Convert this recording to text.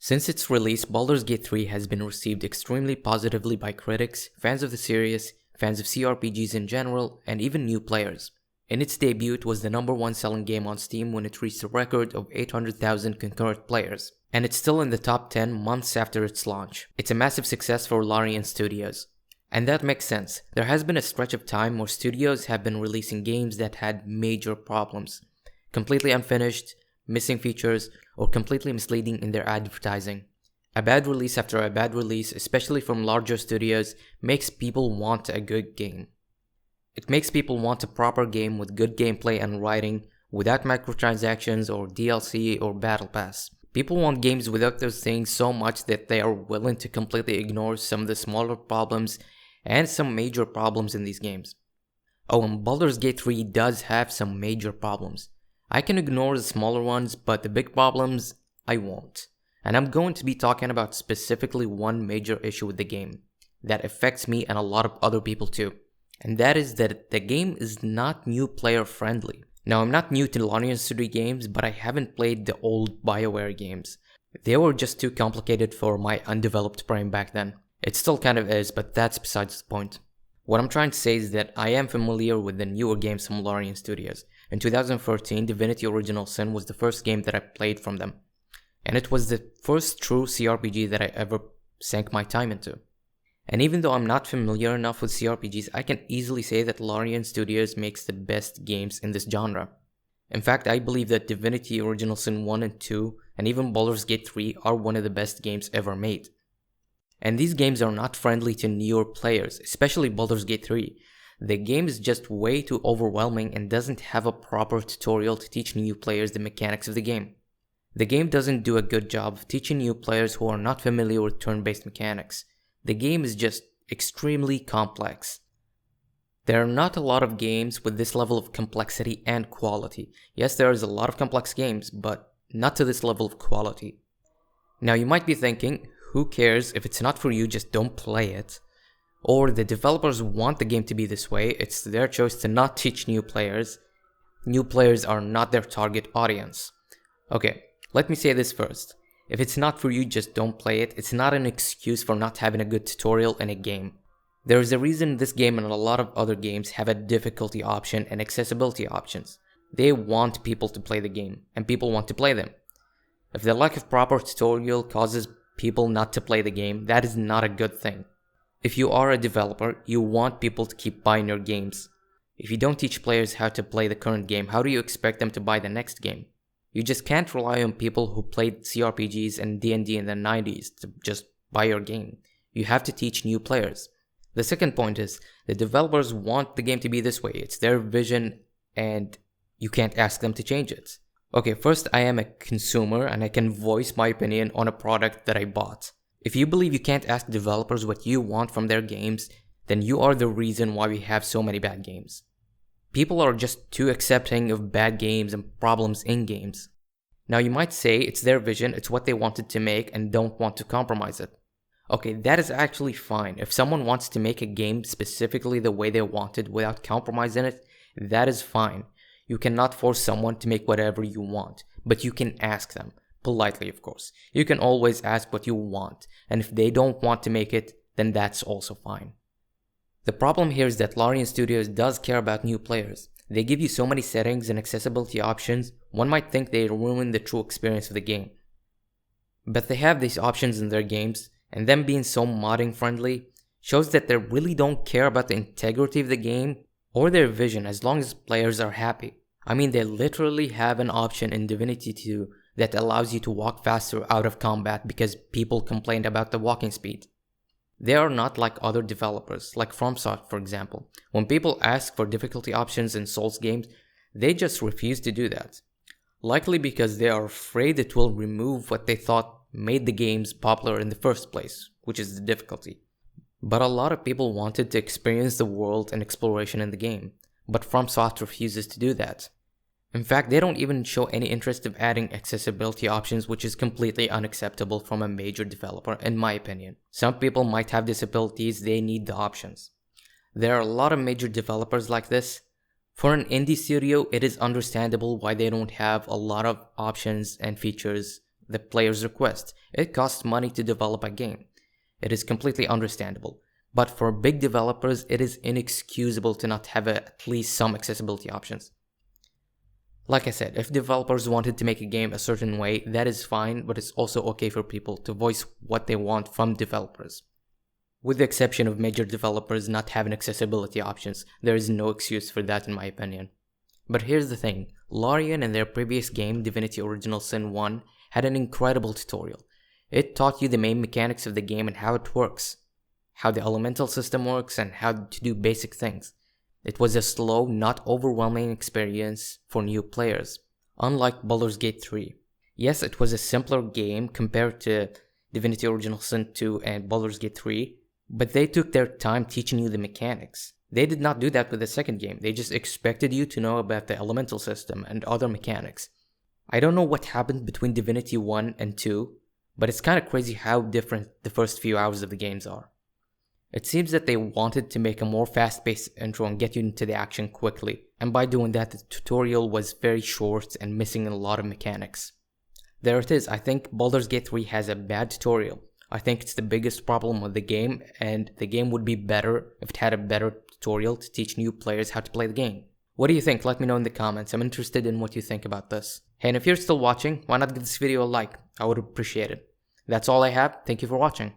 Since its release, Baldur's Gate 3 has been received extremely positively by critics, fans of the series, fans of CRPGs in general, and even new players. In its debut, it was the #1 selling game on Steam when it reached a record of 800,000 concurrent players, and it's still in the top 10 months after its launch. It's a massive success for Larian Studios. And that makes sense. There has been a stretch of time where studios have been releasing games that had major problems. Completely unfinished, missing features, or completely misleading in their advertising. A bad release after a bad release, especially from larger studios, makes people want a good game. It makes people want a proper game with good gameplay and writing, without microtransactions or DLC or battle pass. People want games without those things so much that they are willing to completely ignore some of the smaller problems and some major problems in these games. Oh, and Baldur's Gate 3 does have some major problems. I can ignore the smaller ones, but the big problems, I won't. And I'm going to be talking about specifically one major issue with the game that affects me and a lot of other people too. And that is that the game is not new player friendly. Now, I'm not new to Larian Studio games, but I haven't played the old BioWare games. They were just too complicated for my undeveloped brain back then. It still kind of is, but that's besides the point. What I'm trying to say is that I am familiar with the newer games from Larian Studios. In 2013, Divinity Original Sin was the first game that I played from them. And it was the first true CRPG that I ever sank my time into. And even though I'm not familiar enough with CRPGs, I can easily say that Larian Studios makes the best games in this genre. In fact, I believe that Divinity Original Sin 1 and 2, and even Baldur's Gate 3 are one of the best games ever made. And these games are not friendly to newer players, especially Baldur's Gate 3. The game is just way too overwhelming and doesn't have a proper tutorial to teach new players the mechanics of the game. The game doesn't do a good job of teaching new players who are not familiar with turn-based mechanics. The game is just extremely complex. There are not a lot of games with this level of complexity and quality. Yes, there is a lot of complex games, but not to this level of quality. Now you might be thinking, who cares? If it's not for you, just don't play it. Or the developers want the game to be this way, it's their choice to not teach new players. New players are not their target audience. Okay, let me say this first. If it's not for you, just don't play it. It's not an excuse for not having a good tutorial in a game. There is a reason this game and a lot of other games have a difficulty option and accessibility options. They want people to play the game, and people want to play them. If the lack of proper tutorial causes people not to play the game, that is not a good thing. If you are a developer, you want people to keep buying your games. If you don't teach players how to play the current game, how do you expect them to buy the next game? You just can't rely on people who played CRPGs and D&D in the 90s to just buy your game. You have to teach new players. The second point is, the developers want the game to be this way. It's their vision and you can't ask them to change it. Okay, first, I am a consumer and I can voice my opinion on a product that I bought. If you believe you can't ask developers what you want from their games, then you are the reason why we have so many bad games. People are just too accepting of bad games and problems in games. Now you might say it's their vision, it's what they wanted to make and don't want to compromise it. Okay, that is actually fine. If someone wants to make a game specifically the way they wanted without compromising it, that is fine. You cannot force someone to make whatever you want, but you can ask them. Politely, of course. You can always ask what you want, and if they don't want to make it, then that's also fine. The problem here is that Larian Studios does care about new players. They give you so many settings and accessibility options, one might think they ruin the true experience of the game. But they have these options in their games, and them being so modding friendly shows that they really don't care about the integrity of the game or their vision as long as players are happy. I mean, they literally have an option in Divinity 2 that allows you to walk faster out of combat because people complained about the walking speed. They are not like other developers, like FromSoft for example. When people ask for difficulty options in Souls games, they just refuse to do that. Likely because they are afraid it will remove what they thought made the games popular in the first place, which is the difficulty. But a lot of people wanted to experience the world and exploration in the game, but FromSoft refuses to do that. In fact, they don't even show any interest of adding accessibility options, which is completely unacceptable from a major developer, in my opinion. Some people might have disabilities, they need the options. There are a lot of major developers like this. For an indie studio, it is understandable why they don't have a lot of options and features the player's request. It costs money to develop a game. It is completely understandable. But for big developers, it is inexcusable to not have at least some accessibility options. Like I said, if developers wanted to make a game a certain way, that is fine, but it's also okay for people to voice what they want from developers. With the exception of major developers not having accessibility options, there is no excuse for that in my opinion. But here's the thing, Larian in their previous game, Divinity Original Sin 1, had an incredible tutorial. It taught you the main mechanics of the game and how it works, how the elemental system works, and how to do basic things. It was a slow, not overwhelming experience for new players, unlike Baldur's Gate 3. Yes, it was a simpler game compared to Divinity Original Sin 2 and Baldur's Gate 3, but they took their time teaching you the mechanics. They did not do that with the second game, they just expected you to know about the elemental system and other mechanics. I don't know what happened between Divinity 1 and 2, but it's kinda crazy how different the first few hours of the games are. It seems that they wanted to make a more fast-paced intro and get you into the action quickly, and by doing that the tutorial was very short and missing a lot of mechanics. There it is, I think Baldur's Gate 3 has a bad tutorial. I think it's the biggest problem with the game, and the game would be better if it had a better tutorial to teach new players how to play the game. What do you think? Let me know in the comments, I'm interested in what you think about this. Hey, and if you're still watching, why not give this video a like? I would appreciate it. That's all I have, thank you for watching.